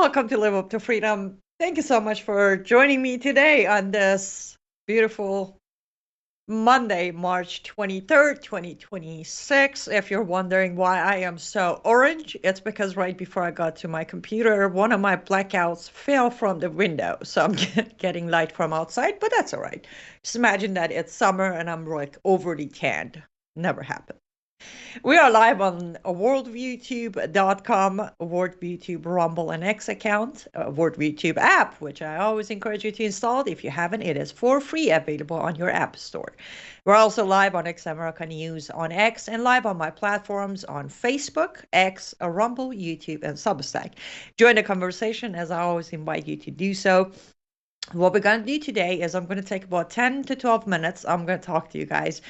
Welcome to Live Up to Freedom. Thank you so much for joining me today on this beautiful Monday, March 23rd, 2026. If you're wondering why I am so orange, it's because right before I got to my computer, one of my blackouts fell from the window. So I'm getting light from outside, but that's all right. Just imagine that it's summer and I'm like overly tanned. Never happened. We are live on worldviewtube.com, worldviewtube Rumble and X account, worldviewtube app, which I always encourage you to install. If you haven't, it is for free, available on your app store. We're also live on X America News on X and live on my platforms on Facebook, X, Rumble, YouTube, and Substack. Join the conversation, as I always invite you to do so. What we're going to do today is I'm going to take about 10 to 12 minutes. I'm going to talk to you guys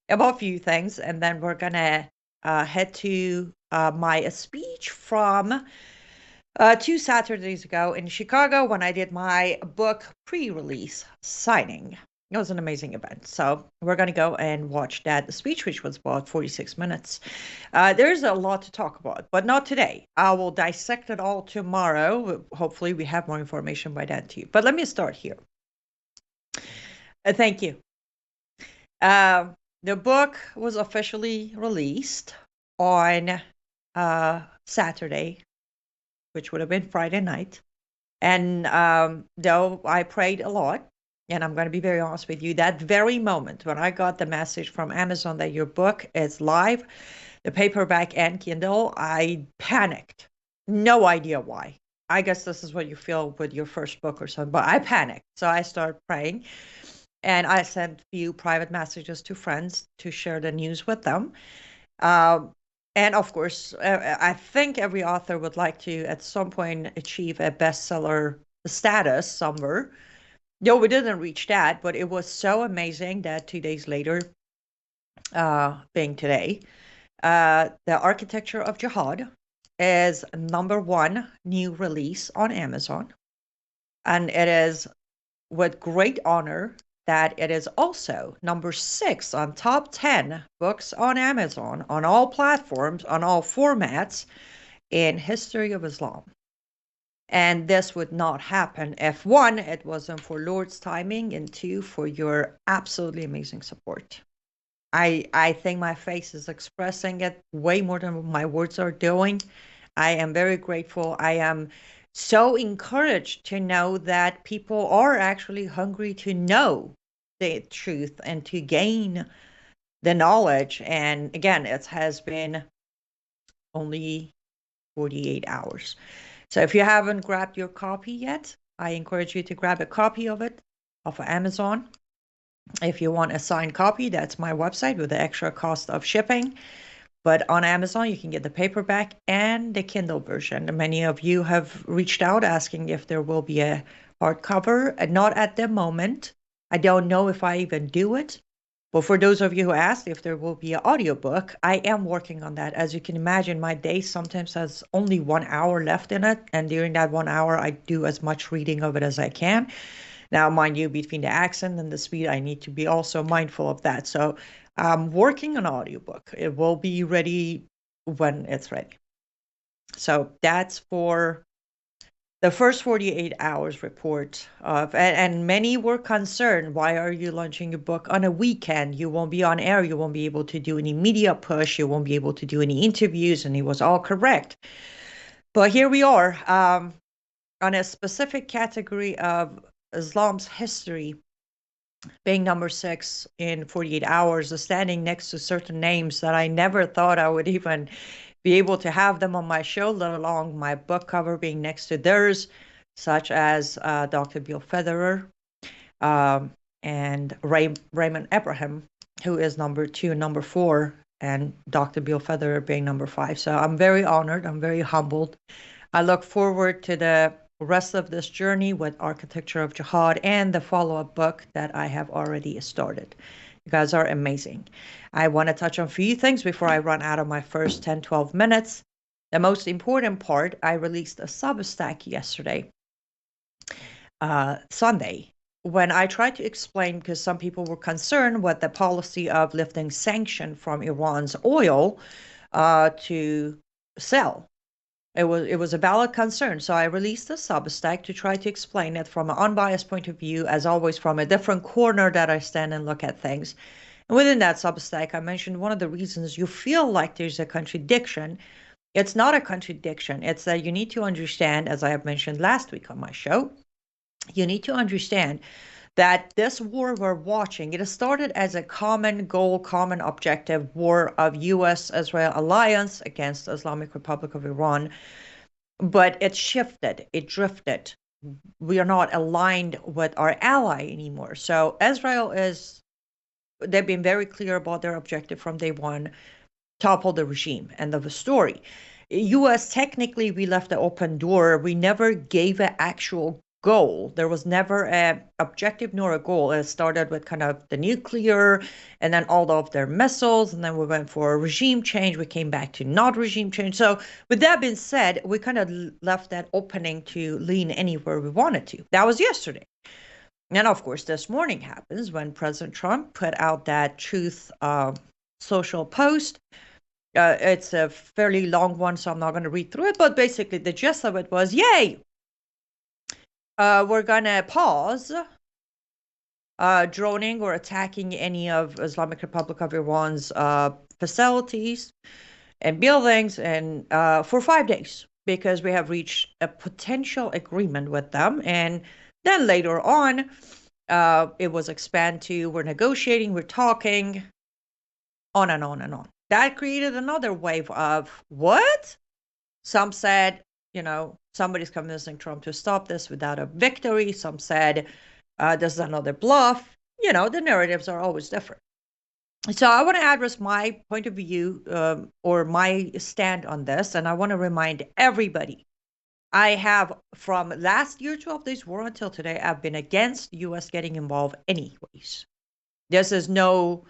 about a few things, and then we're gonna head to my speech from 2 Saturdays ago in Chicago when I did my book pre-release signing. It was an amazing event. So we're going to go and watch that speech, which was about 46 minutes. There's a lot to talk about, but not today. I will dissect it all tomorrow. Hopefully we have more information by then too. But let me start here. Thank you. The book was officially released on Saturday, which would have been Friday night. And though I prayed a lot, and I'm going to be very honest with you, that very moment when I got the message from Amazon that your book is live, the paperback and Kindle, I panicked. No idea why. I guess this is what you feel with your first book or something, but I panicked. So I started praying. And I sent few private messages to friends to share the news with them. And of course, I think every author would like to, at some point, achieve a bestseller status somewhere. No, we didn't reach that, but it was so amazing that 2 days later, being today, The Architecture of Jihad is #1 new release on Amazon. And it is with great honor that it is also #6 on top 10 books on Amazon, on all platforms, on all formats in history of Islam. And this would not happen if one, it wasn't for Lord's timing, and two, for your absolutely amazing support. I think my face is expressing it way more than my words are doing. I am very grateful. I am so encouraged to know that people are actually hungry to know the truth and to gain the knowledge. And again, it has been only 48 hours. So if you haven't grabbed your copy yet, I encourage you to grab a copy of it off of Amazon. If you want a signed copy, that's my website with the extra cost of shipping. But on Amazon, you can get the paperback and the Kindle version. Many of you have reached out asking if there will be a hardcover. Not at the moment. I don't know if I even do it. But for those of you who asked if there will be an audiobook, I am working on that. As you can imagine, my day sometimes has only 1 hour left in it. And during that 1 hour, I do as much reading of it as I can. Now, mind you, between the accent and the speed, I need to be also mindful of that. So I'm working on an audiobook. It will be ready when it's ready. So that's for the first 48 hours report of, and many were concerned, why are you launching your book on a weekend? You won't be on air. You won't be able to do any media push. You won't be able to do any interviews. And it was all correct. But here we are on a specific category of Islam's history, being #6 in 48 hours, standing next to certain names that I never thought I would even be able to have them on my show, let alone my book cover being next to theirs, such as Dr. Bill Federer and Raymond Abraham, who is #2 and #4, and Dr. Bill Federer being #5. So I'm very honored. I'm very humbled. I look forward to the rest of this journey with Architecture of Jihad and the follow-up book that I have already started. You guys are amazing. I want to touch on a few things before I run out of my first 10, 12 minutes. The most important part, I released a Substack yesterday, Sunday, when I tried to explain, because some people were concerned with the policy of lifting sanction from Iran's oil to sell It was a valid concern. So I released a Substack to try to explain it from an unbiased point of view, as always, from a different corner that I stand and look at things. And within that Substack, I mentioned one of the reasons you feel like there's a contradiction. It's not a contradiction. It's that you need to understand, as I have mentioned last week on my show, you need to understand that this war we're watching, it has started as a common goal, common objective war of U.S.-Israel alliance against the Islamic Republic of Iran, but it shifted, it drifted. We are not aligned with our ally anymore. So they've been very clear about their objective from day one: topple the regime. End of the story. US, technically, we left the open door. We never gave an actual goal. There was never an objective nor a goal. It started with kind of the nuclear and then all of their missiles. And then we went for a regime change. We came back to not regime change. So with that being said, we kind of left that opening to lean anywhere we wanted to. That was yesterday. And of course, this morning happens when President Trump put out that truth social post. It's a fairly long one, so I'm not going to read through it. But basically, the gist of it was, yay, we're going to pause droning or attacking any of Islamic Republic of Iran's facilities and buildings and for 5 days, because we have reached a potential agreement with them. And then later on, it was expanded to we're negotiating, we're talking, on and on and on. That created another wave of what? Some said, somebody's convincing Trump to stop this without a victory. Some said this is another bluff. The narratives are always different. So I want to address my point of view or my stand on this. And I want to remind everybody, I have, from last year, 12 days war until today, I've been against U.S. getting involved anyways. This is no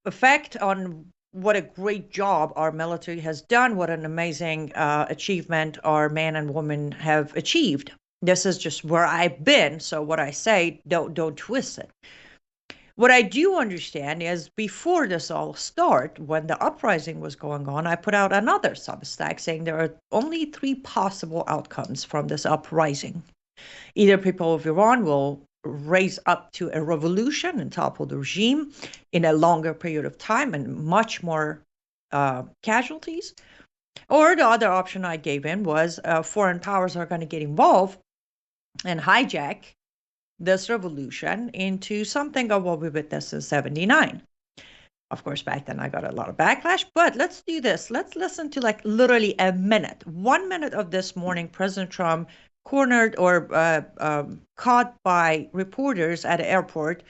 effect on what a great job our military has done, what an amazing achievement our men and women have achieved. This is just where I've been, so what I say, don't twist it. What I do understand is before this all started, when the uprising was going on, I put out another Substack saying there are only 3 possible outcomes from this uprising. Either people of Iran will raise up to a revolution and topple the regime in a longer period of time and much more casualties. Or the other option I gave in was foreign powers are going to get involved and hijack this revolution into something of what we witnessed in 79. Of course, back then I got a lot of backlash, but let's do this. Let's listen to literally 1 minute of this morning, President Trump cornered or caught by reporters at the airport,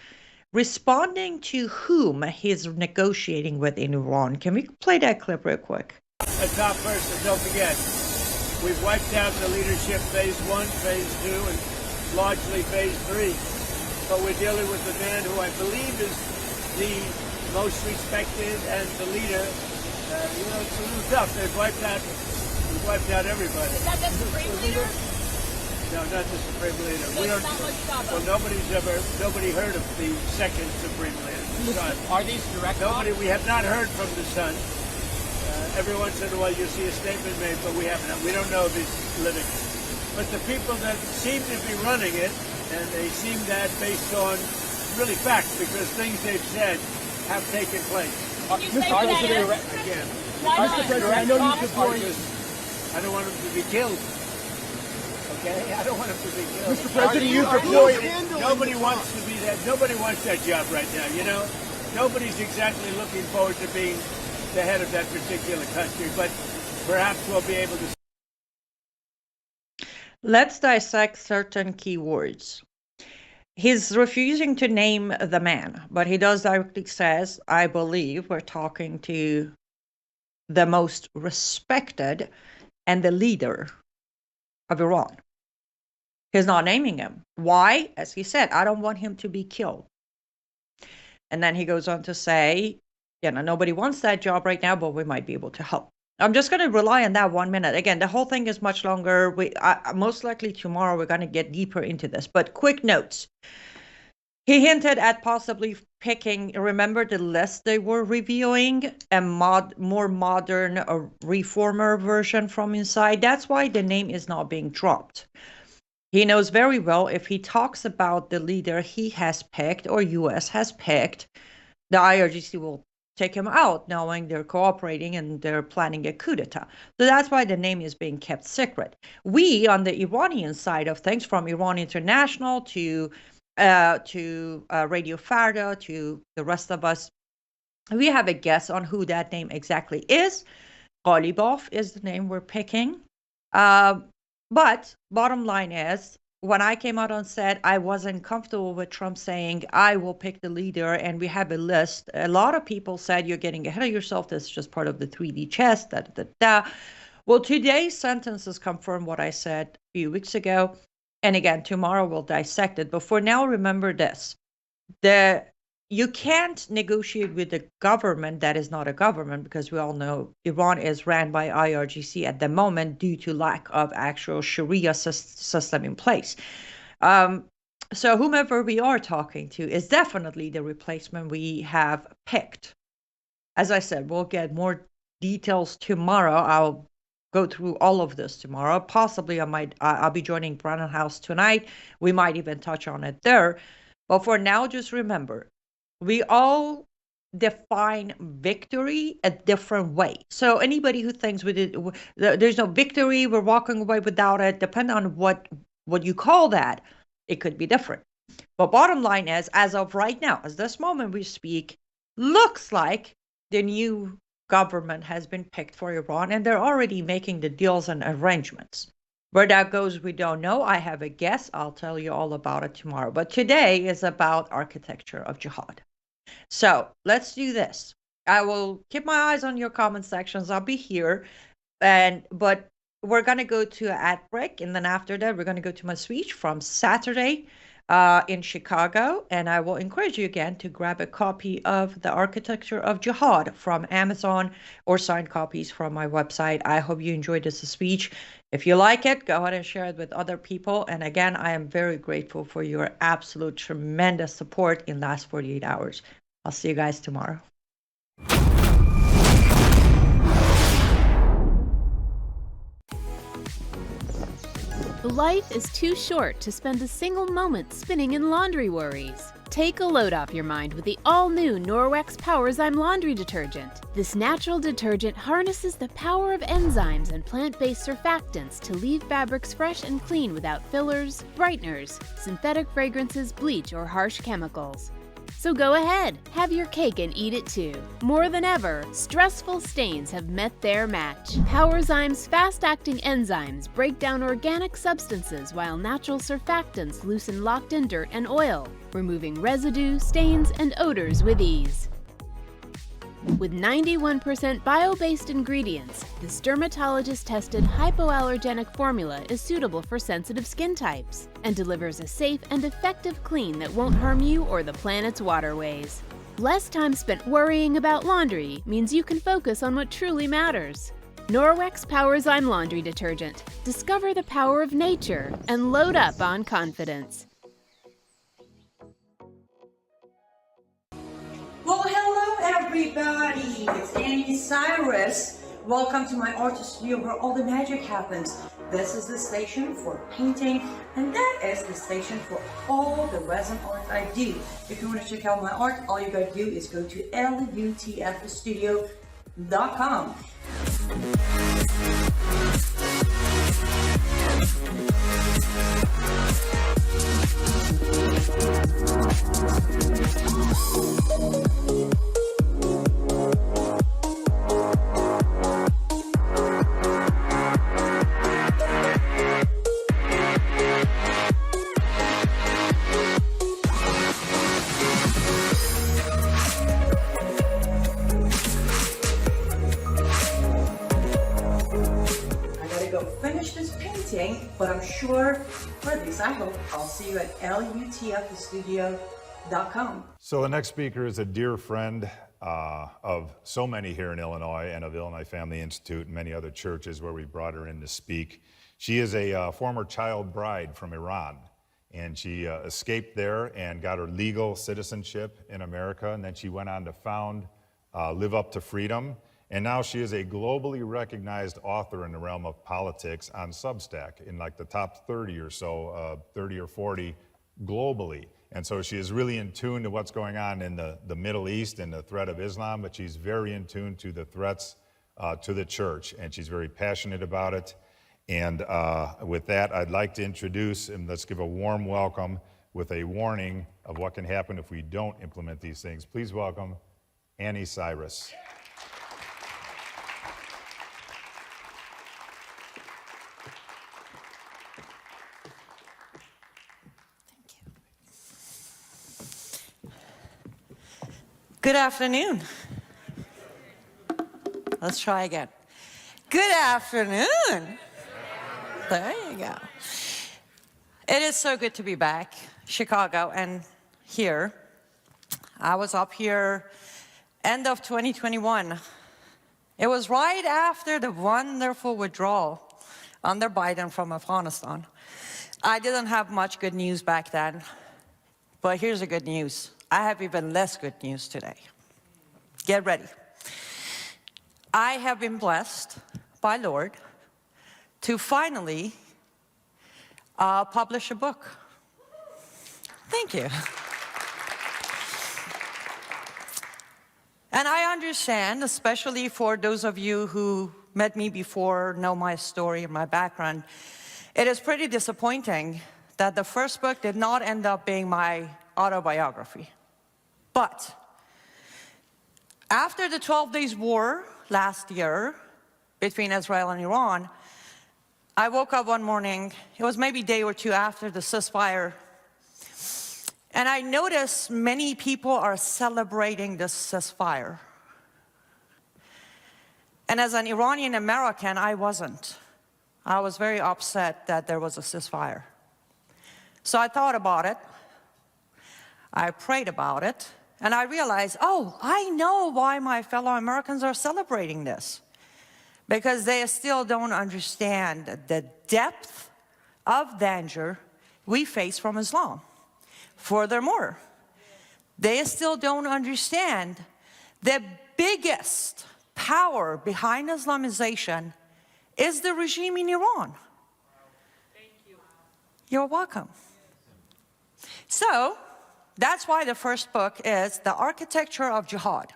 responding to whom he's negotiating with in Iran. Can we play that clip real quick? A top person, don't forget, we've wiped out the leadership phase 1, phase 2, and largely phase 3. But we're dealing with the man who I believe is the most respected and the leader. It's a little tough. We've wiped out everybody. Is that the Supreme Leader? No, not the Supreme Leader. We don't. Well, nobody heard of the second Supreme Leader, the son. Are these direct? We have not heard from the son. Every once in a while you see a statement made, but we haven't. We don't know if he's living. But the people that seem to be running it, and they seem that based on really facts, because things they've said have taken place. Mr. President, again. Mr. President, I know you support this. I don't want him to be killed. Okay, I don't want him to be killed. Mr. President, you deployed. Nobody wants to be that. Nobody wants that job right now. Nobody's exactly looking forward to being the head of that particular country. But perhaps we'll be able to. Let's dissect certain keywords. He's refusing to name the man, but he does directly says, I believe we're talking to the most respected and the leader of Iran. He's not naming him. Why? As he said, I don't want him to be killed. And then he goes on to say, nobody wants that job right now, but we might be able to help. I'm just going to rely on that 1 minute. Again, the whole thing is much longer. Most likely tomorrow we're going to get deeper into this. But quick notes. He hinted at possibly picking, remember the list they were reviewing, a more modern, a reformer version from inside. That's why the name is not being dropped. He knows very well if he talks about the leader he has picked or US has picked, the IRGC will take him out, knowing they're cooperating and they're planning a coup d'etat. So that's why the name is being kept secret. We, on the Iranian side of things, from Iran International to Radio Farda to the rest of us, we have a guess on who that name exactly is. Ghalibov is the name we're picking. Uh, but bottom line is, when I came out on set, I wasn't comfortable with Trump saying, I will pick the leader and we have a list. A lot of people said, you're getting ahead of yourself. This is just part of the 3D chess. Da, da, da, da. Well, today's sentences confirm what I said a few weeks ago. And again, tomorrow we'll dissect it. But for now, remember this. You can't negotiate with a government that is not a government, because we all know Iran is ran by IRGC at the moment due to lack of actual Sharia system in place. So whomever we are talking to is definitely the replacement we have picked. As I said, we'll get more details tomorrow. I'll go through all of this tomorrow. Possibly I'll be joining Brennan House tonight. We might even touch on it there. But for now, just remember, we all define victory a different way. So anybody who thinks there's no victory, we're walking away without it, depending on what you call that, it could be different. But bottom line is, as of right now, as this moment we speak, looks like the new government has been picked for Iran, and they're already making the deals and arrangements. Where that goes, we don't know. I have a guess. I'll tell you all about it tomorrow. But today is about architecture of jihad. So let's do this. I will keep my eyes on your comment sections. I'll be here. But we're gonna go to an ad break, and then after that, we're gonna go to my speech from Saturday in Chicago. And I will encourage you again to grab a copy of The Architecture of Jihad from Amazon or signed copies from my website. I hope you enjoyed this speech. If you like it, go ahead and share it with other people. And again, I am very grateful for your absolute tremendous support in the last 48 hours. I'll see you guys tomorrow. Life is too short to spend a single moment spinning in laundry worries. Take a load off your mind with the all-new Norwex Powerzyme laundry detergent. This natural detergent harnesses the power of enzymes and plant-based surfactants to leave fabrics fresh and clean without fillers, brighteners, synthetic fragrances, bleach, or harsh chemicals. So go ahead, have your cake and eat it too. More than ever, stressful stains have met their match. Powerzyme's fast-acting enzymes break down organic substances while natural surfactants loosen locked-in dirt and oil, removing residue, stains, and odors with ease. With 91% bio-based ingredients, this dermatologist-tested hypoallergenic formula is suitable for sensitive skin types and delivers a safe and effective clean that won't harm you or the planet's waterways. Less time spent worrying about laundry means you can focus on what truly matters. Norwex Powerzyme Laundry Detergent. Discover the power of nature and load up on confidence. Well, hello everybody! It's Annie Cyrus. Welcome to my art studio where all the magic happens. This is the station for painting, and that is the station for all the resin art I do. If you want to check out my art, all you gotta do is go to lutfstudio.com. But I'm sure, or at least I hope, I'll see you at lutfstudio.com. So the next speaker is a dear friend of so many here in Illinois and of Illinois Family Institute and many other churches where we brought her in to speak. She is a former child bride from Iran, And she escaped there and got her legal citizenship in America. And then she went on to found Live Up to Freedom. And now she is a globally recognized author in the realm of politics on Substack, in like the top 30 or so, 30 or 40 globally. And so she is really in tune to what's going on in the Middle East and the threat of Islam, but she's very in tune to the threats to the church, and she's very passionate about it. And with that, I'd like to introduce, and let's give a warm welcome with a warning of what can happen if we don't implement these things. Please welcome Annie Cyrus. Good afternoon. Let's try again. Good afternoon. There you go. It is so good to be back, Chicago, and here. I was up here end of 2021. It was right after the wonderful withdrawal under Biden from Afghanistan. I didn't have much good news back then, but here's the good news. I have even less good news today. Get ready. I have been blessed by Lord to finally publish a book. Thank you. And I understand, especially for those of you who met me before, know my story and my background, it is pretty disappointing that the first book did not end up being my autobiography. But after the 12 days war last year between Israel and Iran, I woke up one morning, it was maybe a day or two after the ceasefire, and I noticed many people are celebrating this ceasefire. And as an Iranian American, I wasn't. I was very upset that there was a ceasefire. So I thought about it, I prayed about it, and I realized, oh, I know why my fellow Americans are celebrating this. Because they still don't understand the depth of danger we face from Islam. Furthermore, they still don't understand the biggest power behind Islamization is the regime in Iran. Thank you. You're welcome. So, that's why the first book is The Architecture of Jihad.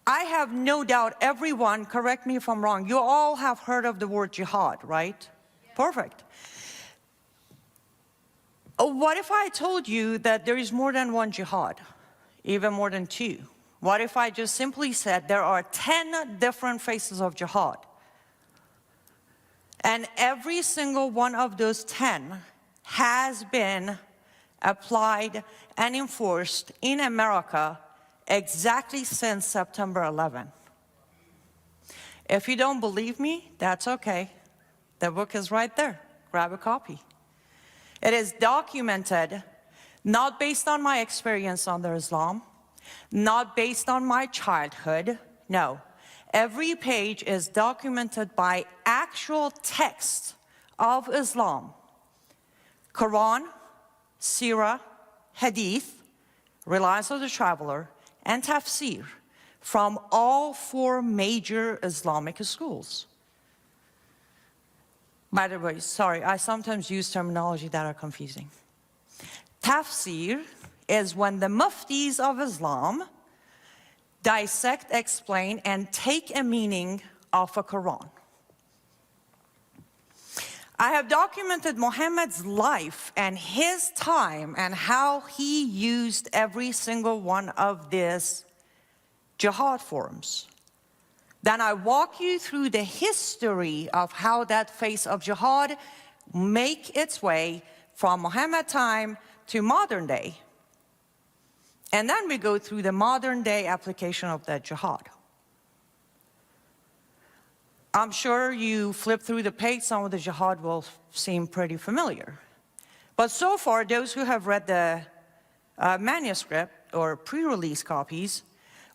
I have no doubt everyone, correct me if I'm wrong, you all have heard of the word jihad, right? Yeah. Perfect. What if I told you that there is more than one jihad, even more than two? What if I just simply said there are 10 different faces of jihad? And every single one of those 10 has been applied and enforced in America exactly since September 11. If you don't believe me, that's okay. The book is right there. Grab a copy. It is documented, not based on my experience under Islam, not based on my childhood, no. Every page is documented by actual text of Islam. Quran, Sirah, Hadith, Reliance of the Traveler, and Tafsir from all 4 major Islamic schools. By the way, sorry, I sometimes use terminology that are confusing. Tafsir is when the muftis of Islam dissect, explain, and take a meaning of a Quran. I have documented Muhammad's life and his time and how he used every single one of these jihad forms. Then I walk you through the history of how that phase of jihad make its way from Muhammad time to modern day. And then we go through the modern day application of that jihad. I'm sure you flip through the page, some of the jihad will seem pretty familiar. But so far, those who have read the manuscript or pre-release copies,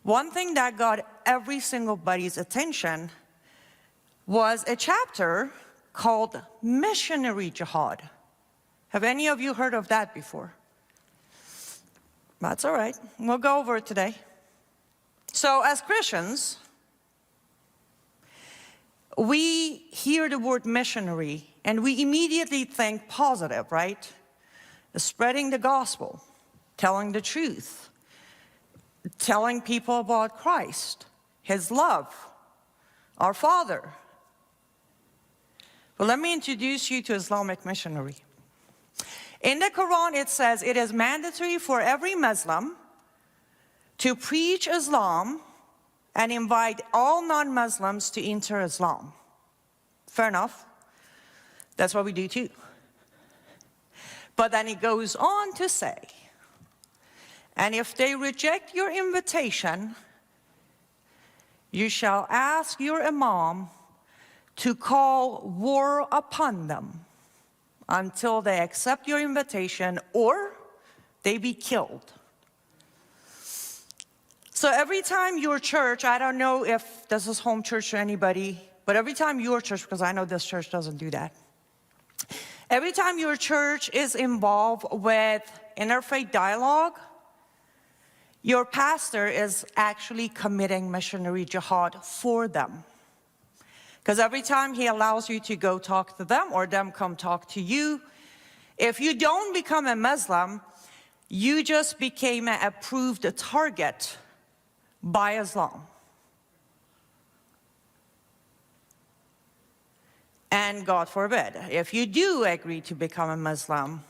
one thing that got every single body's attention was a chapter called Missionary Jihad. Have any of you heard of that before? That's all right. We'll go over it today. So as Christians, we hear the word missionary and we immediately think positive, right? Spreading the gospel, telling the truth, telling people about Christ, His love, our Father. Well, let me introduce you to Islamic missionary. In the Quran, it says it is mandatory for every Muslim to preach Islam and invite all non-Muslims to enter Islam. Fair enough. That's what we do too. But then it goes on to say, and if they reject your invitation, you shall ask your imam to call war upon them until they accept your invitation or they be killed. So every time your church, I don't know if this is home church to anybody, but every time your church, because I know this church doesn't do that, every time your church is involved with interfaith dialogue, your pastor is actually committing missionary jihad for them. Because every time he allows you to go talk to them or them come talk to you, if you don't become a Muslim, you just became an approved target by Islam. And God forbid, if you do agree to become a Muslim,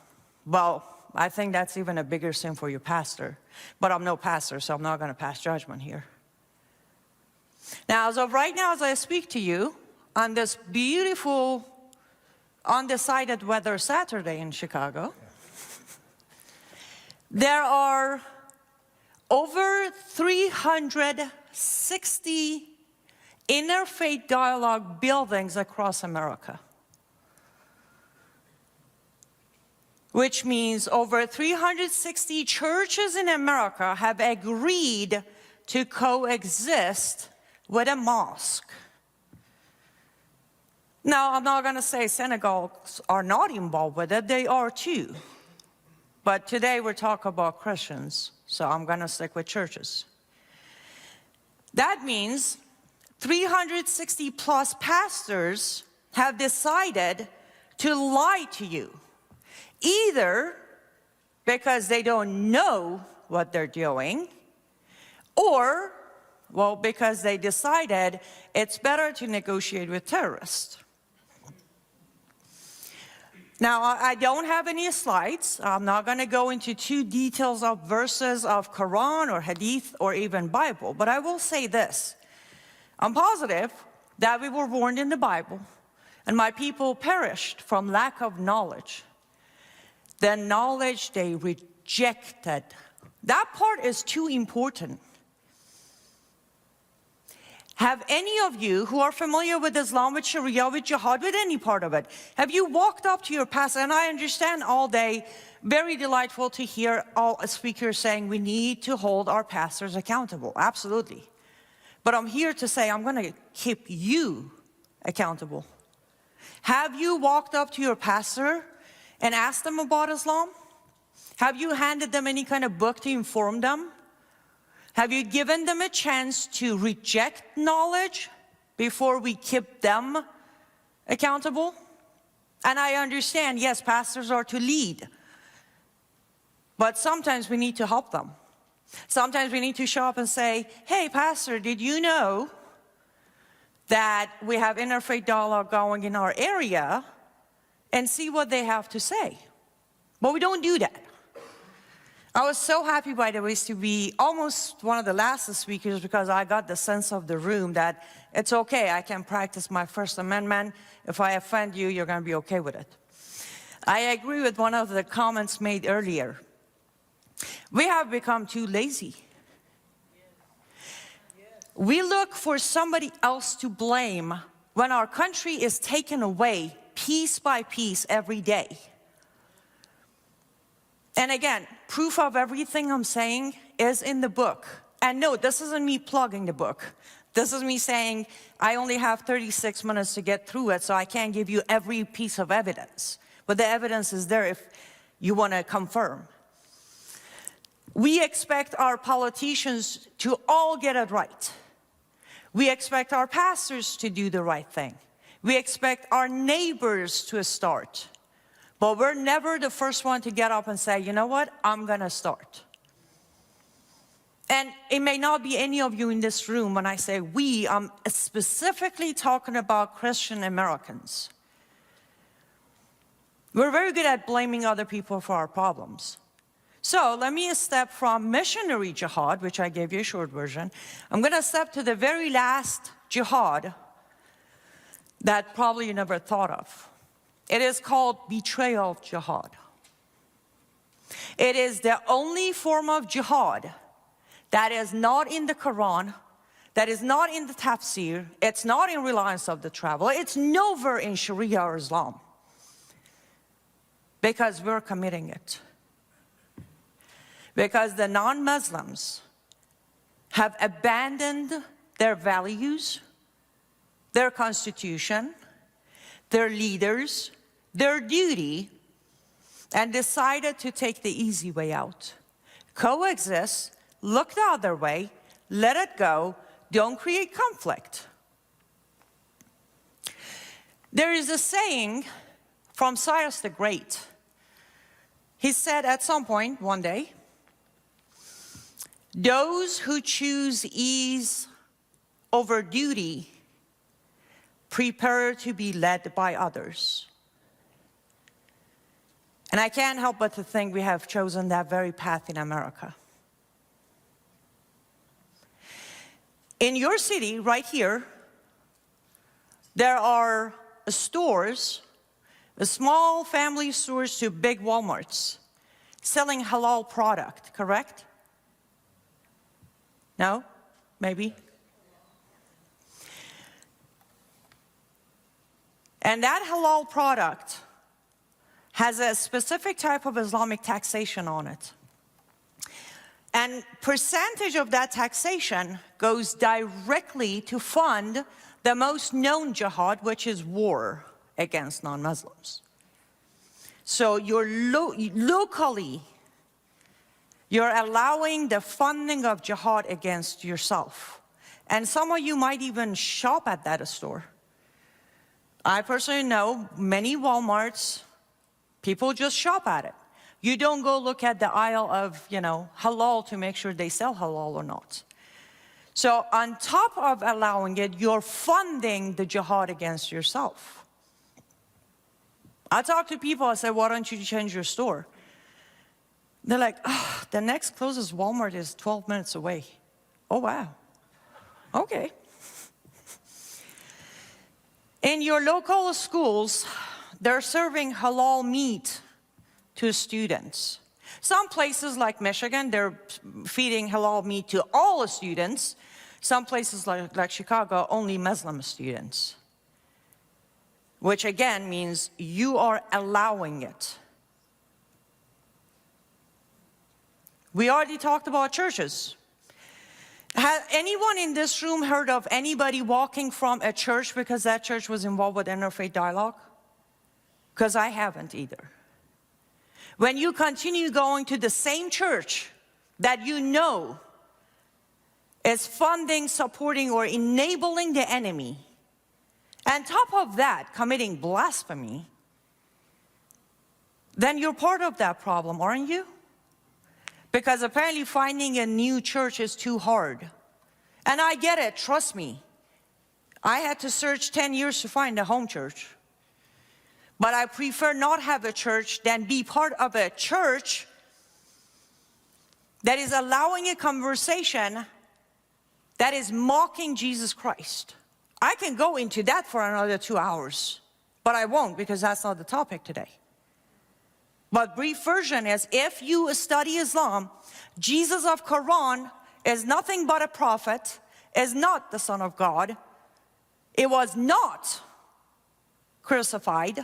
well, I think that's even a bigger sin for your pastor. But I'm no pastor, so I'm not going to pass judgment here. Now, as of right now, as I speak to you, on this beautiful, undecided weather Saturday in Chicago, there are over 360 interfaith dialogue buildings across America. Which means over 360 churches in America have agreed to coexist with a mosque. Now, I'm not going to say synagogues are not involved with it. They are too. But today we're talking about Christians, so I'm going to stick with churches. That means 360 plus pastors have decided to lie to you. Either because they don't know what they're doing, or, well, because they decided it's better to negotiate with terrorists. Now, I don't have any slides. I'm not going to go into too details of verses of Quran or Hadith or even Bible, but I will say this. I'm positive that we were warned in the Bible, and my people perished from lack of knowledge. The knowledge they rejected. That part is too important. Have any of you who are familiar with Islam, with Sharia, with Jihad, with any part of it, have you walked up to your pastor, and I understand all day, very delightful to hear all speakers saying we need to hold our pastors accountable, absolutely. But I'm here to say I'm going to keep you accountable. Have you walked up to your pastor and asked them about Islam? Have you handed them any kind of book to inform them? Have you given them a chance to reject knowledge before we keep them accountable? And I understand, yes, pastors are to lead. But sometimes we need to help them. Sometimes we need to show up and say, hey, pastor, did you know that we have interfaith dialogue going in our area? And see what they have to say. But we don't do that. I was so happy, by the way, to be almost one of the last speakers because I got the sense of the room that it's okay, I can practice my First Amendment. If I offend you, you're going to be okay with it. I agree with one of the comments made earlier. We have become too lazy. We look for somebody else to blame when our country is taken away piece by piece every day. And again, proof of everything I'm saying is in the book. And no, this isn't me plugging the book. This is me saying, I only have 36 minutes to get through it, so I can't give you every piece of evidence. But the evidence is there. you want to confirm. We expect our politicians to all get it right. We expect our pastors to do the right thing. We expect our neighbors to start. But we're never the first one to get up and say, you know what, I'm going to start. And it may not be any of you in this room when I say we, I'm specifically talking about Christian Americans. We're very good at blaming other people for our problems. So let me step from missionary jihad, which I gave you a short version. I'm going to step to the very last jihad that probably you never thought of. It is called betrayal jihad. It is the only form of jihad that is not in the Quran, that is not in the tafsir, it's not in Reliance of the Traveler, it's nowhere in Sharia or Islam. Because we're committing it. Because the non-Muslims have abandoned their values, their constitution, their leaders, their duty, and decided to take the easy way out. Coexist, look the other way, let it go, don't create conflict. There is a saying from Cyrus the Great. He said at some point one day, those who choose ease over duty prepare to be led by others. And I can't help but to think we have chosen that very path in America. In your city, right here, there are stores, small family stores to big Walmarts, selling halal product, correct? No? Maybe? And that halal product has a specific type of Islamic taxation on it. And percentage of that taxation goes directly to fund the most known jihad, which is war against non-Muslims. So you're locally, you're allowing the funding of jihad against yourself. And some of you might even shop at that store. I personally know many Walmarts, people just shop at it. You don't go look at the aisle of, halal to make sure they sell halal or not. So on top of allowing it, you're funding the jihad against yourself. I talk to people, I say, why don't you change your store? They're like, oh, the next closest Walmart is 12 minutes away. Oh, wow. Okay. In your local schools, they're serving halal meat to students. Some places like Michigan, they're feeding halal meat to all the students. Some places like Chicago, only Muslim students. Which again means you are allowing it. We already talked about churches. Has anyone in this room heard of anybody walking from a church because that church was involved with interfaith dialogue? Because I haven't either. When you continue going to the same church that you know is funding, supporting, or enabling the enemy, and top of that, committing blasphemy, then you're part of that problem, aren't you? Because apparently finding a new church is too hard. And I get it, trust me. I had to search 10 years to find a home church. But I prefer not have a church than be part of a church that is allowing a conversation that is mocking Jesus Christ. I can go into that for another 2 hours, but I won't because that's not the topic today. But brief version is, if you study Islam, Jesus of Quran is nothing but a prophet, is not the Son of God. It was not crucified.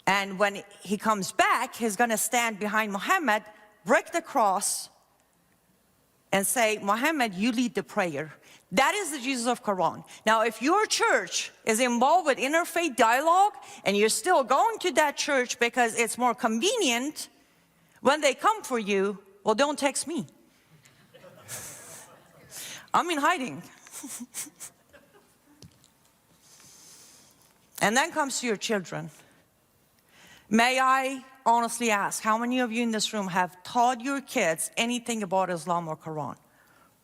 And when he comes back, he's going to stand behind Muhammad, break the cross, and say, Muhammad, you lead the prayer. That is the Jesus of Quran. Now, if your church is involved with interfaith dialogue and you're still going to that church because it's more convenient, when they come for you, well, don't text me. I'm in hiding. And then comes to your children. May I honestly ask, how many of you in this room have taught your kids anything about Islam or Quran?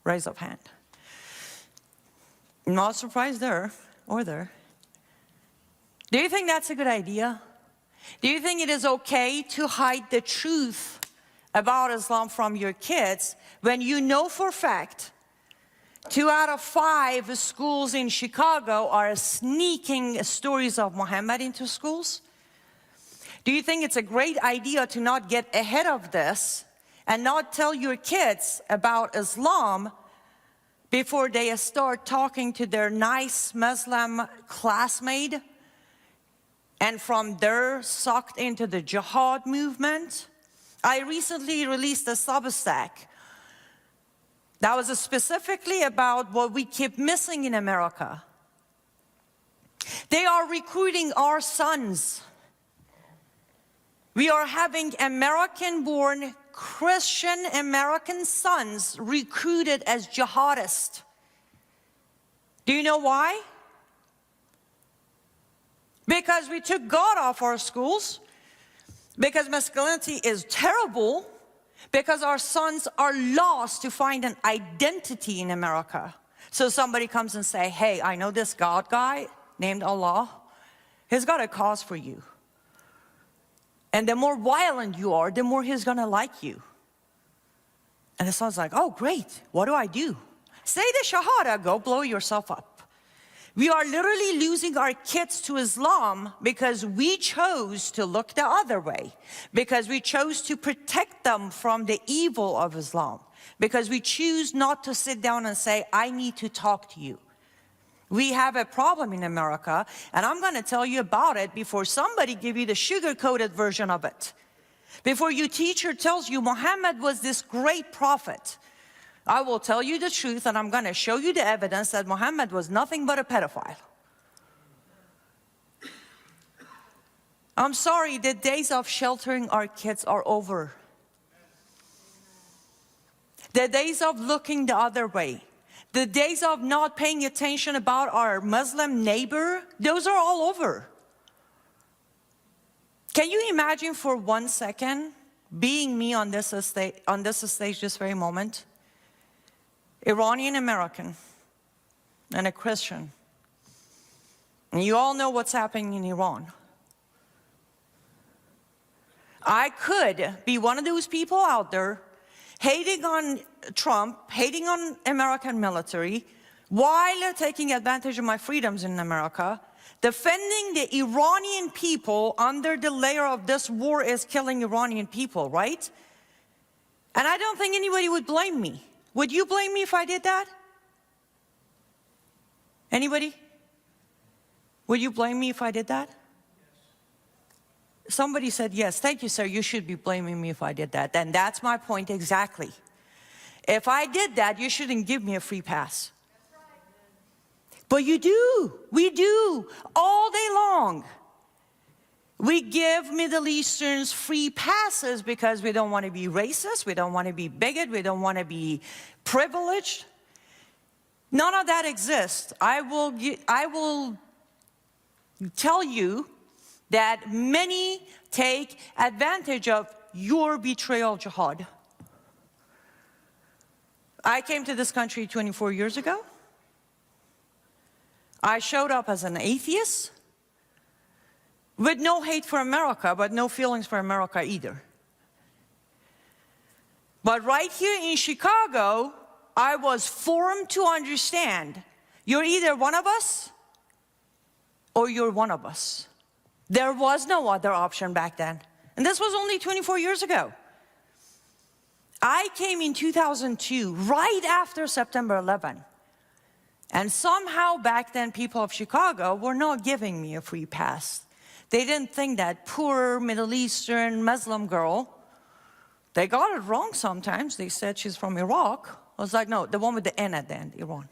Raise up hand. Not surprised there or there. Do you think that's a good idea? Do you think it is okay to hide the truth about Islam from your kids when you know for a fact 2 out of 5 schools in Chicago are sneaking stories of Muhammad into schools? Do you think it's a great idea to not get ahead of this and not tell your kids about Islam before they start talking to their nice Muslim classmate and from there sucked into the jihad movement? I recently released a Substack that was specifically about what we keep missing in America. They are recruiting our sons. We are having American-born Christian American sons recruited as jihadists. Do you know why? Because we took God off our schools, because masculinity is terrible, because our sons are lost to find an identity in America. So somebody comes and say, hey, I know this God guy named Allah. He's got a cause for you. And the more violent you are, the more he's gonna like you. And the son's like, oh great, what do I do? Say the Shahada, go blow yourself up. We are literally losing our kids to Islam because we chose to look the other way. Because we chose to protect them from the evil of Islam. Because we choose not to sit down and say, I need to talk to you. We have a problem in America, and I'm going to tell you about it before somebody give you the sugar-coated version of it. Before your teacher tells you Muhammad was this great prophet, I will tell you the truth, and I'm going to show you the evidence that Muhammad was nothing but a pedophile. I'm sorry, the days of sheltering our kids are over. The days of looking the other way. The days of not paying attention about our Muslim neighbor, those are all over. Can you imagine for 1 second being me on this stage this very moment? Iranian American and a Christian. And you all know what's happening in Iran. I could be one of those people out there hating on Trump, hating on American military, while taking advantage of my freedoms in America, defending the Iranian people under the layer of this war is killing Iranian people, right? And I don't think anybody would blame me. Would you blame me if I did that? Anybody? Would you blame me if I did that? Somebody said, yes, thank you, sir. You should be blaming me if I did that. And that's my point exactly. If I did that, you shouldn't give me a free pass. But you do. We do. All day long. We give Middle Easterns free passes because we don't want to be racist. We don't want to be bigot. We don't want to be privileged. None of that exists. I will tell you that many take advantage of your betrayal jihad. I came to this country 24 years ago. I showed up as an atheist with no hate for America, but no feelings for America either. But right here in Chicago, I was formed to understand you're either one of us or you're one of us. There was no other option back then. And this was only 24 years ago. I came in 2002, right after September 11. And somehow back then, people of Chicago were not giving me a free pass. They didn't think that poor Middle Eastern Muslim girl, they got it wrong sometimes. They said she's from Iraq. I was like, no, the one with the N at the end, Iran.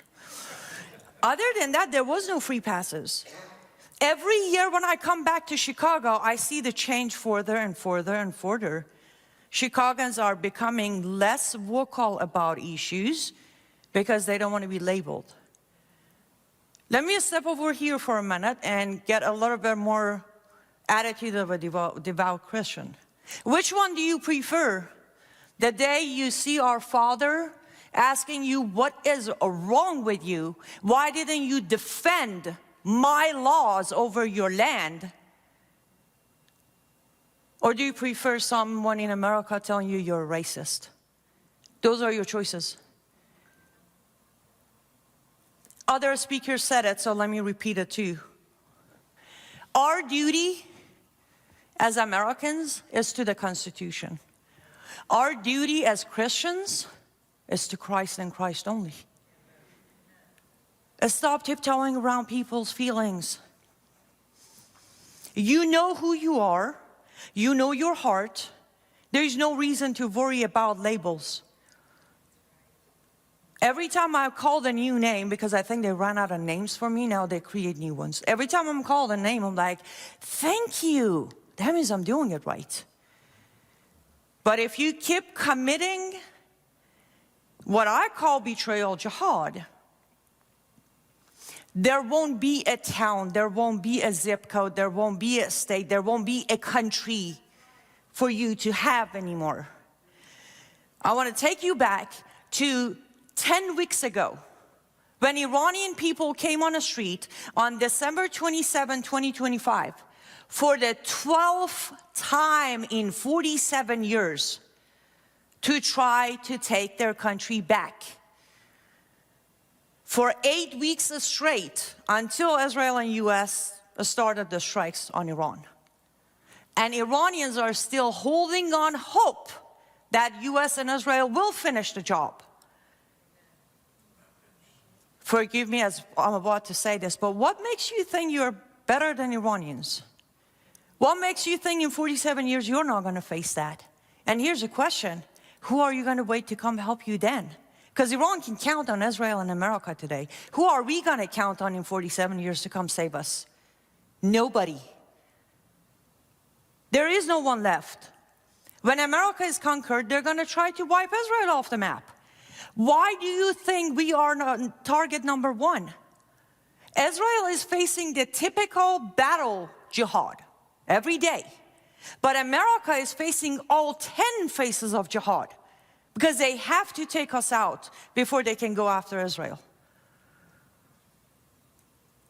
Other than that, there was no free passes. Every year when I come back to Chicago, I see the change further and further and further. Chicagoans are becoming less vocal about issues because they don't want to be labeled. Let me step over here for a minute and get a little bit more attitude of a devout Christian. Which one do you prefer? The day you see our Father asking you, what is wrong with you? Why didn't you defend my laws over your land? Or do you prefer someone in America telling you you're a racist? Those are your choices. Other speakers said it, so let me repeat it too. Our duty as Americans is to the Constitution. Our duty as Christians is to Christ and Christ only. Stop tiptoeing around people's feelings. You know who you are. You know your heart. There's no reason to worry about labels. Every time I'm called a new name, because I think they ran out of names for me, now they create new ones. Every time I'm called a name, I'm like, thank you. That means I'm doing it right. But if you keep committing what I call betrayal jihad, there won't be a town, there won't be a zip code, there won't be a state, there won't be a country for you to have anymore. I want to take you back to 10 weeks ago, when Iranian people came on the street on December 27, 2025, for the 12th time in 47 years, to try to take their country back. For 8 weeks straight, until Israel and US started the strikes on Iran. And Iranians are still holding on hope that US and Israel will finish the job. Forgive me as I'm about to say this, but what makes you think you're better than Iranians? What makes you think in 47 years you're not going to face that? And here's a question. Who are you going to wait to come help you then? Because Iran can count on Israel and America today. Who are we going to count on in 47 years to come save us? Nobody. There is no one left. When America is conquered, they're going to try to wipe Israel off the map. Why do you think we are not target number one? Israel is facing the typical battle jihad every day. But America is facing all 10 phases of jihad because they have to take us out before they can go after Israel.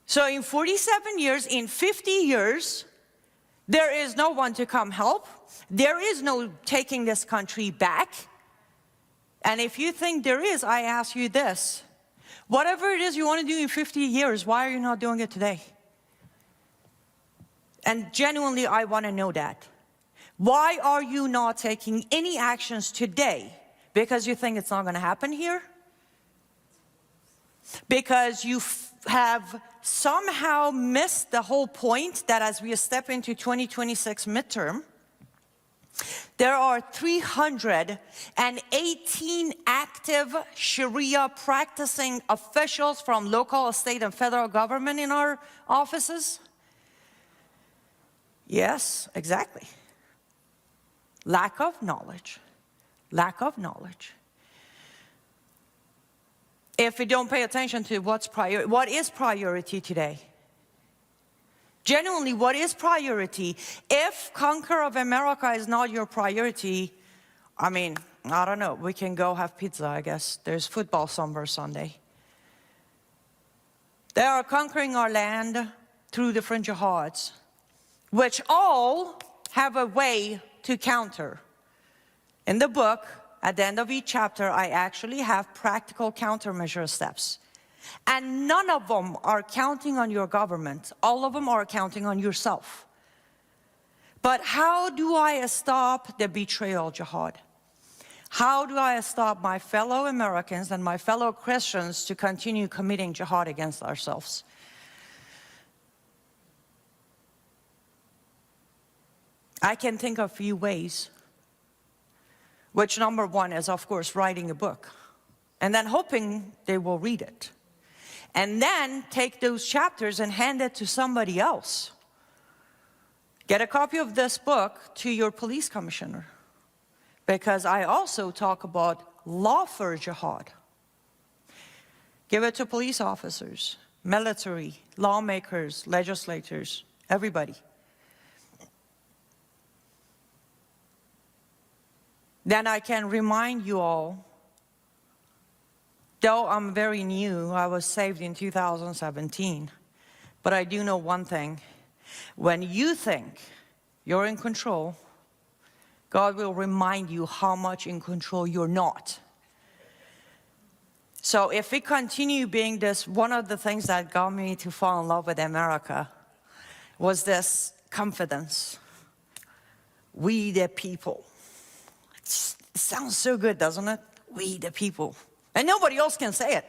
So in 47 years, in 50 years, there is no one to come help. There is no taking this country back. And if you think there is, I ask you this. Whatever it is you want to do in 50 years, why are you not doing it today? And genuinely, I want to know that. Why are you not taking any actions today? Because you think it's not going to happen here? Because you have somehow missed the whole point that as we step into 2026 midterm, there are 318 active Sharia practicing officials from local, state, and federal government in our offices. Yes, exactly. Lack of knowledge. Lack of knowledge. If we don't pay attention to what is priority today? Genuinely, what is priority? If conquer of America is not your priority, I mean, I don't know. We can go have pizza, I guess. There's football somewhere Sunday. They are conquering our land through different jihads, which all have a way to counter. In the book, at the end of each chapter, I actually have practical countermeasure steps. And none of them are counting on your government. All of them are counting on yourself. But how do I stop the betrayal jihad? How do I stop my fellow Americans and my fellow Christians to continue committing jihad against ourselves? I can think of a few ways. Which number one is, of course, writing a book. and then hoping they will read it. And then take those chapters and hand it to somebody else. Get a copy of this book to your police commissioner, because I also talk about lawful jihad. Give it to police officers, military, lawmakers, legislators, everybody. Then I can remind you all, though I'm very new, I was saved in 2017, but I do know one thing. When you think you're in control, God will remind you how much in control you're not. So if we continue being this, one of the things that got me to fall in love with America was this confidence. We the people. It sounds so good, doesn't it? We the people. And nobody else can say it.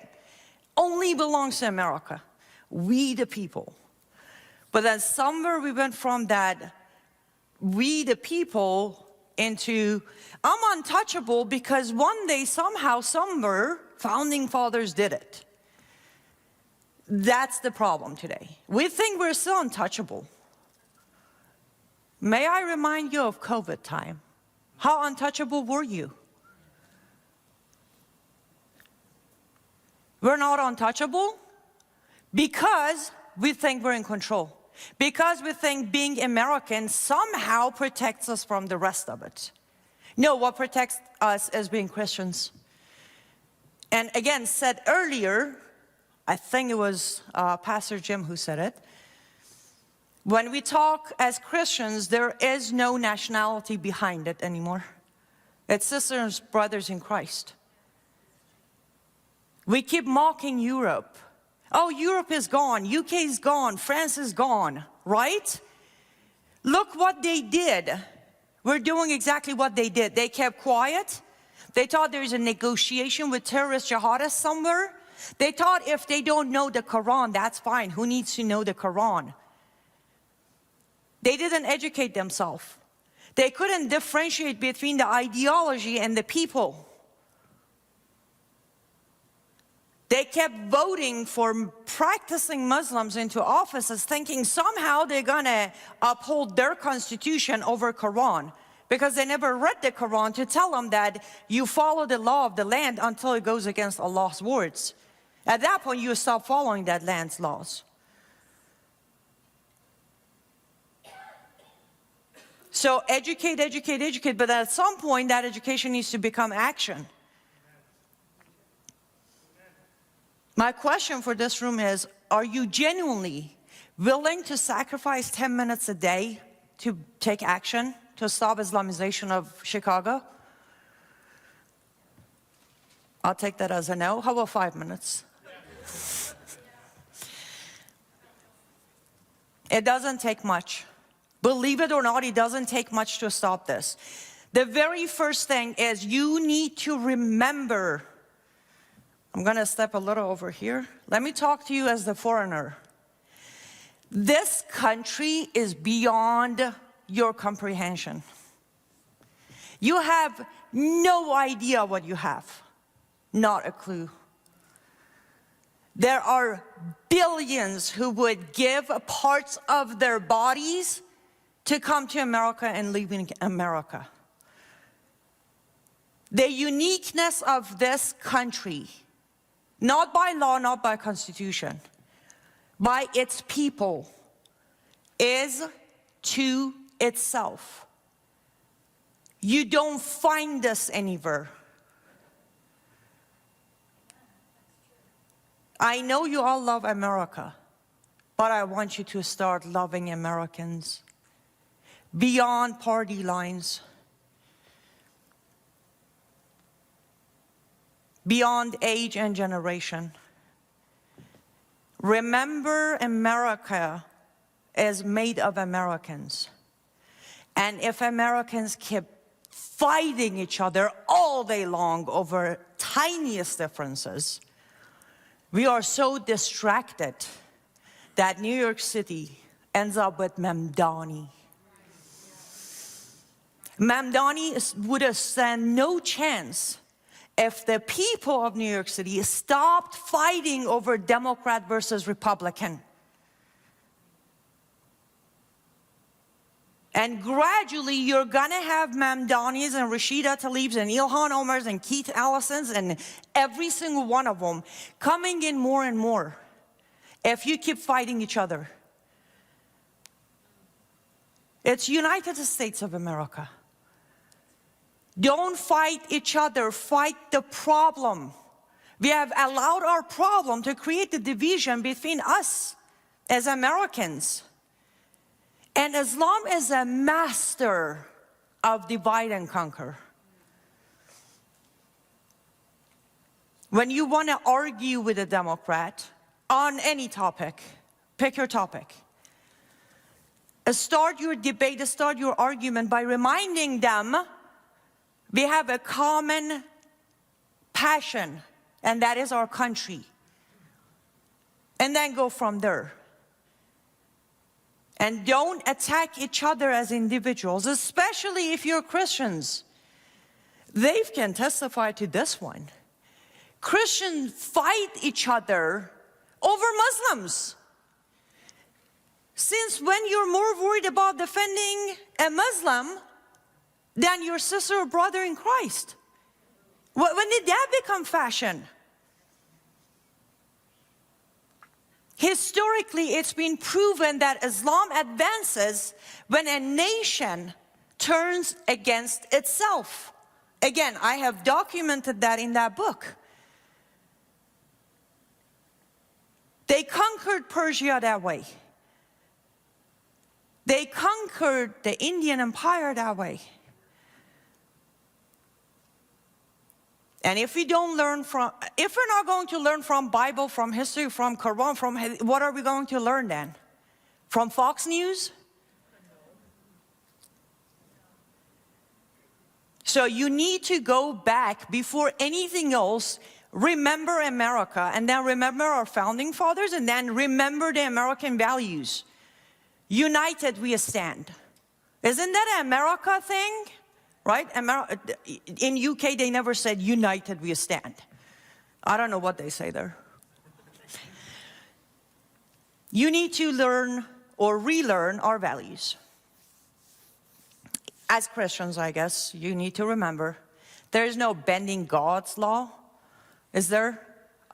Only belongs to America. We the people. But then somewhere we went from that, we the people, into I'm untouchable because one day somehow, somewhere, founding fathers did it. That's the problem today. We think we're still untouchable. May I remind you of COVID time? How untouchable were you? We're not untouchable because we think we're in control. Because we think being American somehow protects us from the rest of it. No, what protects us is being Christians. And again, said earlier, I think it was Pastor Jim who said it, when we talk as Christians, there is no nationality behind it anymore. It's sisters, brothers in Christ. We keep mocking Europe. Oh, Europe is gone, UK is gone, France is gone, right? Look what they did. We're doing exactly what they did. They kept quiet. They thought there's a negotiation with terrorist jihadists somewhere. They thought if they don't know the Quran, that's fine. Who needs to know the Quran? They didn't educate themselves. They couldn't differentiate between the ideology and the people. They kept voting for practicing Muslims into offices, thinking somehow they're gonna uphold their constitution over Quran, because they never read the Quran to tell them that you follow the law of the land until it goes against Allah's words. At that point, you stop following that land's laws. So educate, educate, educate, but at some point that education needs to become action. My question for this room is, are you genuinely willing to sacrifice 10 minutes a day to take action to stop Islamization of Chicago? I'll take that as a no. How about 5 minutes? It doesn't take much. Believe it or not, it doesn't take much to stop this. The very first thing is you need to remember. I'm going to step a little over here. Let me talk to you as the foreigner. This country is beyond your comprehension. You have no idea what you have. Not a clue. There are billions who would give parts of their bodies to come to America and live in America. The uniqueness of this country, not by law, not by constitution, by its people, is to itself. You don't find this anywhere. I know you all love America, but I want you to start loving Americans beyond party lines, beyond age and generation. Remember, America is made of Americans. And if Americans keep fighting each other all day long over tiniest differences, we are so distracted that New York City ends up with Mamdani. Mamdani would have stand no chance if the people of New York City stopped fighting over Democrat versus Republican. And gradually, you're gonna have Mamdanis and Rashida Tlaibs and Ilhan Omars and Keith Allisons and every single one of them coming in more and more if you keep fighting each other. It's United States of America. Don't fight each other, fight the problem. We have allowed our problem to create the division between us as Americans. And Islam is a master of divide and conquer. When you want to argue with a Democrat on any topic, pick your topic. Start your debate, start your argument by reminding them we have a common passion, and that is our country. And then go from there. And don't attack each other as individuals, especially if you're Christians. They can testify to this one. Christians fight each other over Muslims. Since when you're more worried about defending a Muslim than your sister or brother in Christ? When did that become fashion? Historically, it's been proven that Islam advances when a nation turns against itself. Again, I have documented that in that book. They conquered Persia that way. They conquered the Indian Empire that way. And if we're not going to learn from Bible, from history, from Quran, what are we going to learn then? From Fox News? So you need to go back before anything else, remember America, and then remember our founding fathers, and then remember the American values. United we stand. Isn't that an America thing? Right? In UK, they never said, united we stand. I don't know what they say there. You need to learn or relearn our values. As Christians, I guess, you need to remember, there is no bending God's law. Is there?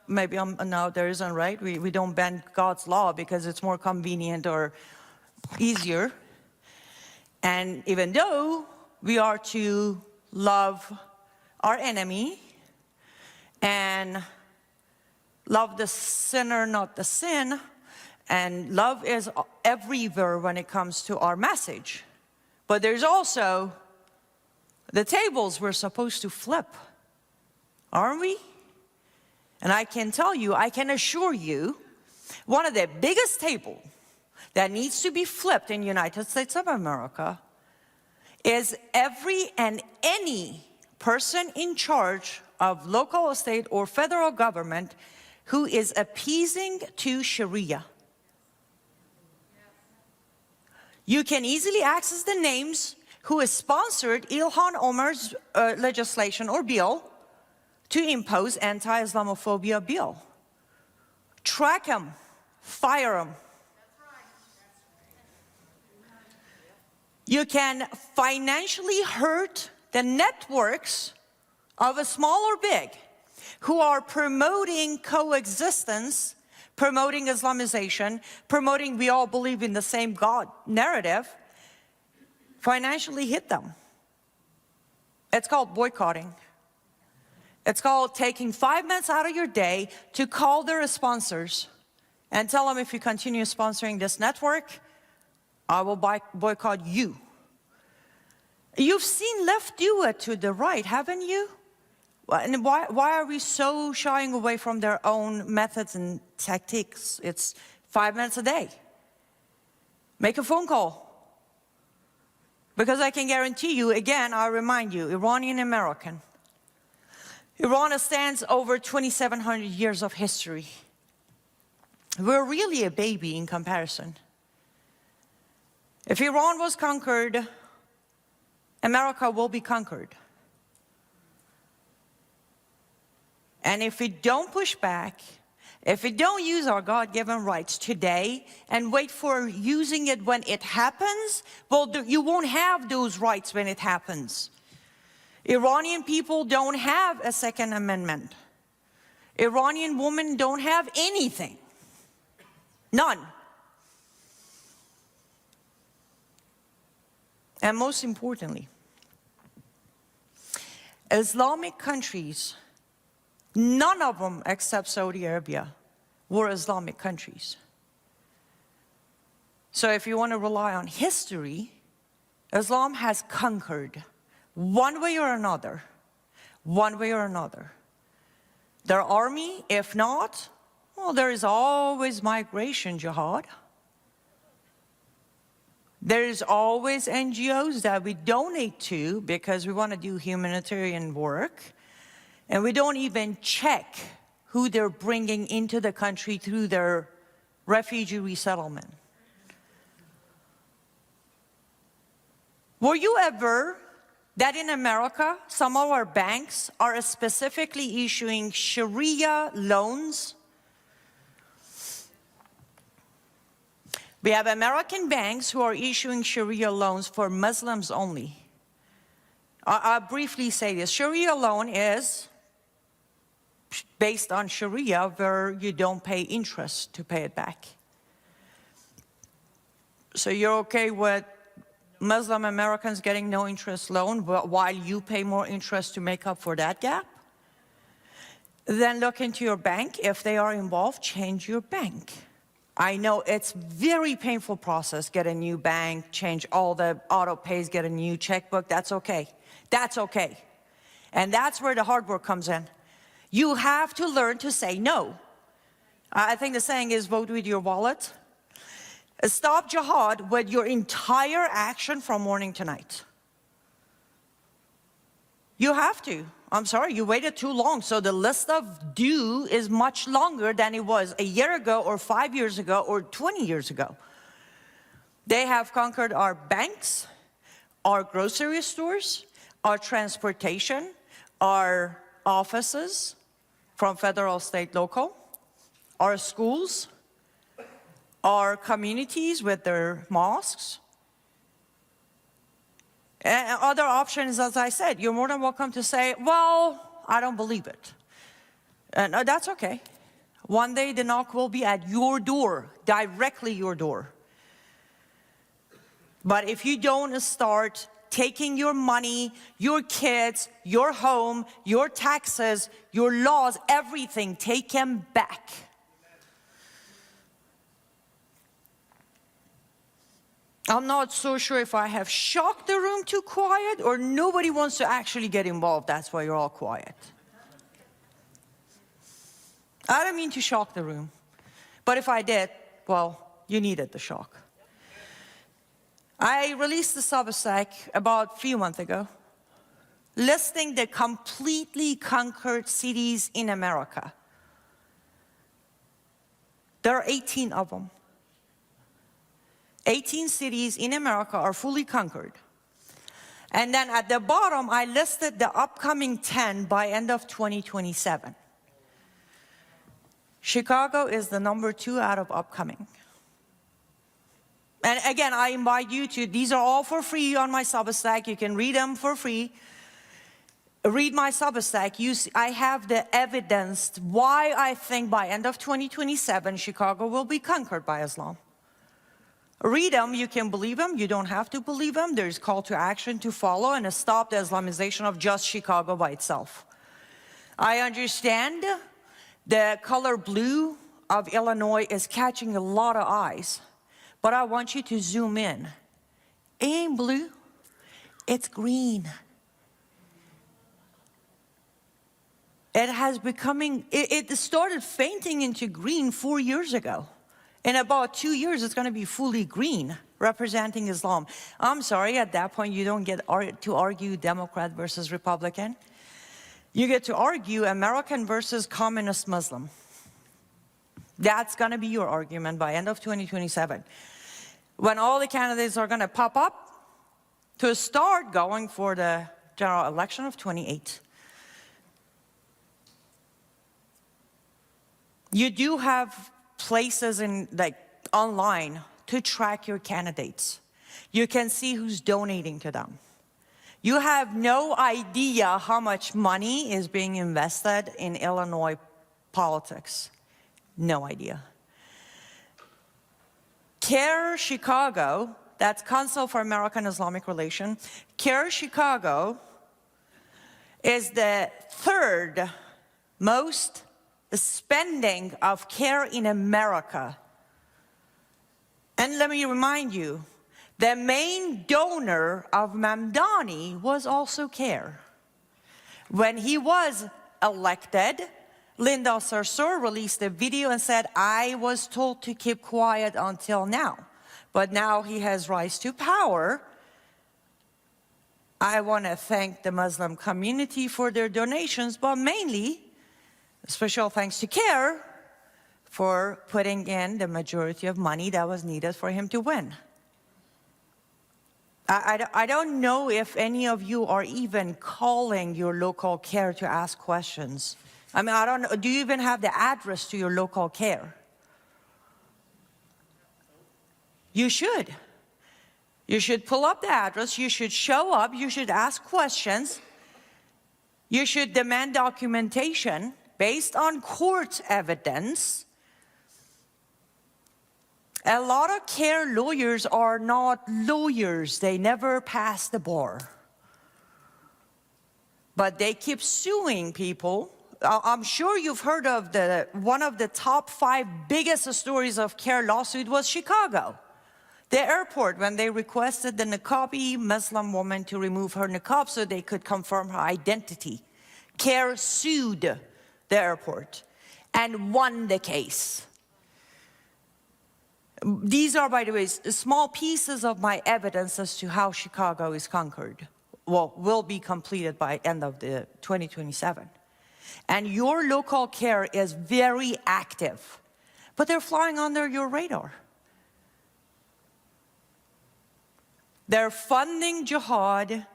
Maybe no, there isn't, right? We don't bend God's law because it's more convenient or easier. And even though we are to love our enemy and love the sinner, not the sin. And love is everywhere when it comes to our message. But there's also the tables we're supposed to flip, aren't we? And I can tell you, I can assure you, one of the biggest tables that needs to be flipped in the United States of America is every and any person in charge of local, state, or federal government who is appeasing to Sharia. You can easily access the names who has sponsored Ilhan Omar's legislation or bill to impose anti-Islamophobia bill. Track them, fire them. You can financially hurt the networks of a small or big who are promoting coexistence, promoting Islamization, promoting we all believe in the same God narrative. Financially hit them. It's called boycotting. It's called taking 5 minutes out of your day to call their sponsors and tell them, if you continue sponsoring this network, I will boycott you. You've seen left do it to the right, haven't you? And why are we so shying away from their own methods and tactics? It's 5 minutes a day. Make a phone call. Because I can guarantee you, again, I'll remind you, Iranian American. Iran stands over 2,700 years of history. We're really a baby in comparison. If Iran was conquered, America will be conquered. And if we don't push back, if we don't use our God-given rights today and wait for using it when it happens, well, you won't have those rights when it happens. Iranian people don't have a Second Amendment. Iranian women don't have anything. None. And most importantly, Islamic countries, none of them except Saudi Arabia were Islamic countries. So if you want to rely on history, Islam has conquered one way or another, Their army, if not, well, there is always migration jihad. There is always NGOs that we donate to because we want to do humanitarian work. And we don't even check who they're bringing into the country through their refugee resettlement. Were you ever that in America, some of our banks are specifically issuing Sharia loans? We have American banks who are issuing Sharia loans for Muslims only. I'll briefly say this. Sharia loan is based on Sharia, where you don't pay interest to pay it back. So you're okay with Muslim Americans getting no interest loan while you pay more interest to make up for that gap? Then look into your bank. If they are involved, change your bank. I know it's very painful process, get a new bank, change all the auto pays, get a new checkbook. That's okay. That's okay. And that's where the hard work comes in. You have to learn to say no. I think the saying is vote with your wallet. Stop jihad with your entire action from morning to night. You have to. I'm sorry, you waited too long. So the list of due is much longer than it was a year ago or 5 years ago or 20 years ago. They have conquered our banks, our grocery stores, our transportation, our offices from federal, state, local, our schools, our communities with their mosques. And other options, as I said, you're more than welcome to say, well, I don't believe it. And that's okay. One day the knock will be at your door, directly your door. But if you don't start taking your money, your kids, your home, your taxes, your laws, everything, take them back. I'm not so sure if I have shocked the room too quiet or nobody wants to actually get involved. That's why you're all quiet. I don't mean to shock the room. But if I did, well, you needed the shock. I released the Substack about a few months ago, listing the completely conquered cities in America. There are 18 of them. 18 cities in America are fully conquered. And then at the bottom, I listed the upcoming 10 by end of 2027. Chicago is the number 2 out of upcoming. And again, I invite you to, these are all for free on my Substack. You can read them for free. Read my Substack. I have the evidence why I think by end of 2027, Chicago will be conquered by Islam. Read them, you can believe them, you don't have to believe them. There's call to action to follow and stop the Islamization of just Chicago by itself. I understand the color blue of Illinois is catching a lot of eyes, but I want you to zoom in. It ain't blue, it's green. It started fainting into green 4 years ago. In about 2 years, it's going to be fully green, representing Islam. I'm sorry, at that point, you don't get to argue Democrat versus Republican. You get to argue American versus communist Muslim. That's going to be your argument by end of 2027. When all the candidates are going to pop up to start going for the general election of 28. You do have places in like online to track your candidates. You can see who's donating to them. You have no idea how much money is being invested in Illinois politics. No idea. CARE Chicago, that's Council for American Islamic Relations, CARE Chicago is the third most spending of CARE in America. And let me remind you, the main donor of Mamdani was also CARE. When he was elected, Linda Sarsour released a video and said, I was told to keep quiet until now. But now he has rise to power. I want to thank the Muslim community for their donations, but mainly, special thanks to CARE for putting in the majority of money that was needed for him to win. I don't know if any of you are even calling your local CARE to ask questions. I mean, I don't know, do you even have the address to your local CARE? You should. You should pull up the address, you should show up, you should ask questions, you should demand documentation based on court evidence. A lot of CARE lawyers are not lawyers. They never pass the bar. But they keep suing people. I'm sure you've heard of one of the top 5 biggest stories of CARE lawsuit was Chicago. The airport, when they requested the niqabi Muslim woman to remove her niqab so they could confirm her identity. CARE sued the airport and won the case. These are, by the way, small pieces of my evidence as to how Chicago is conquered. Well, will be completed by end of the 2027. And your local CARE is very active, but they're flying under your radar. They're funding jihad,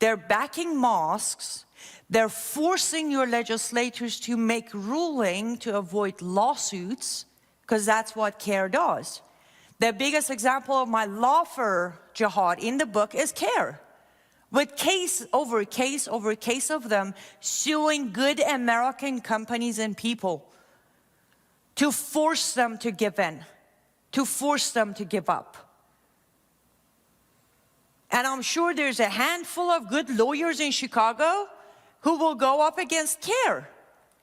they're backing mosques, they're forcing your legislators to make ruling to avoid lawsuits, because that's what CARE does. The biggest example of my law for jihad in the book is CARE. With case over case over case of them suing good American companies and people to force them to give in, to force them to give up. And I'm sure there's a handful of good lawyers in Chicago who will go up against CARE.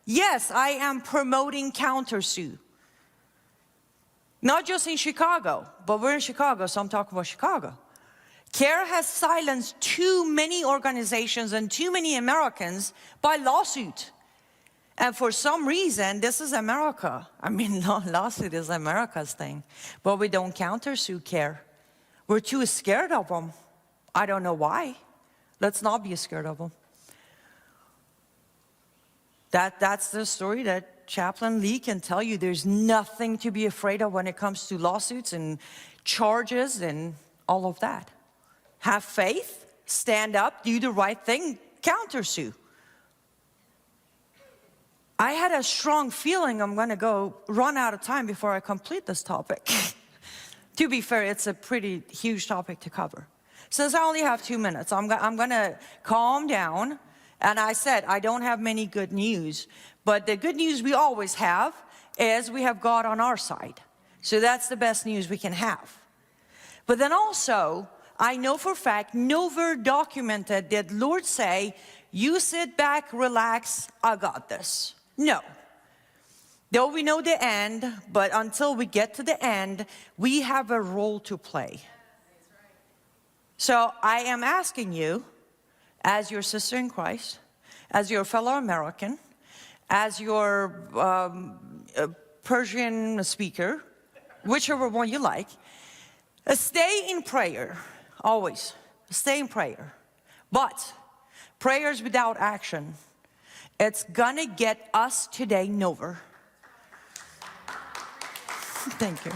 Yes, I am promoting countersue. Not just in Chicago, but we're in Chicago, so I'm talking about Chicago. CARE has silenced too many organizations and too many Americans by lawsuit. And for some reason, this is America. I mean, lawsuit is America's thing. But we don't countersue CARE. We're too scared of them. I don't know why. Let's not be scared of them. That's the story that Chaplain Lee can tell you. There's nothing to be afraid of when it comes to lawsuits and charges and all of that. Have faith, stand up, do the right thing, countersue. I had a strong feeling I'm going to run out of time before I complete this topic. To be fair, it's a pretty huge topic to cover. Since I only have 2 minutes, I'm going to calm down. And I said, I don't have many good news. But the good news we always have is we have God on our side. So that's the best news we can have. But then also, I know for a fact, nowhere documented did Lord say, you sit back, relax, I got this. No. Though we know the end, but until we get to the end, we have a role to play. So I am asking you, as your sister in Christ, as your fellow American, as your Persian speaker, whichever one you like, stay in prayer, always. Stay in prayer. But prayers without action, it's gonna get us today nowhere. Thank you.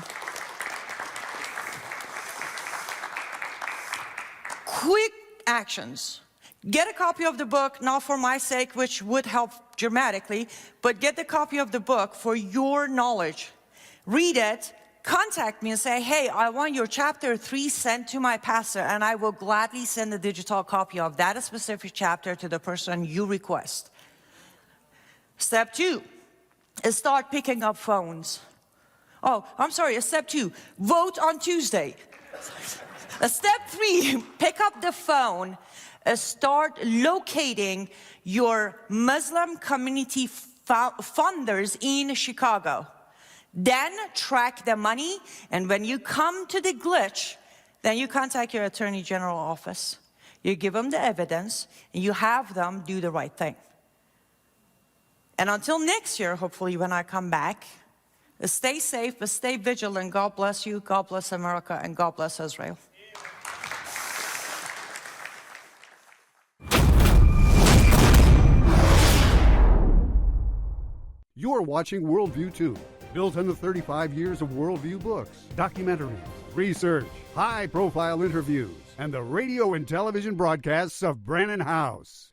Quick actions. Get a copy of the book, not for my sake, which would help dramatically, but get the copy of the book for your knowledge. Read it, contact me and say, hey, I want your chapter 3 sent to my pastor, and I will gladly send a digital copy of that specific chapter to the person you request. Step 2 is start picking up phones. Oh, I'm sorry, step 2, vote on Tuesday. Step 3, pick up the phone. Start locating your Muslim community funders in Chicago. Then track the money, and when you come to the glitch, then you contact your Attorney General office. You give them the evidence, and you have them do the right thing. And until next year, hopefully when I come back, stay safe, but stay vigilant. God bless you, God bless America, and God bless Israel. You're watching Worldview 2, built on the 35 years of Worldview books, documentaries, research, high-profile interviews, and the radio and television broadcasts of Brannon House.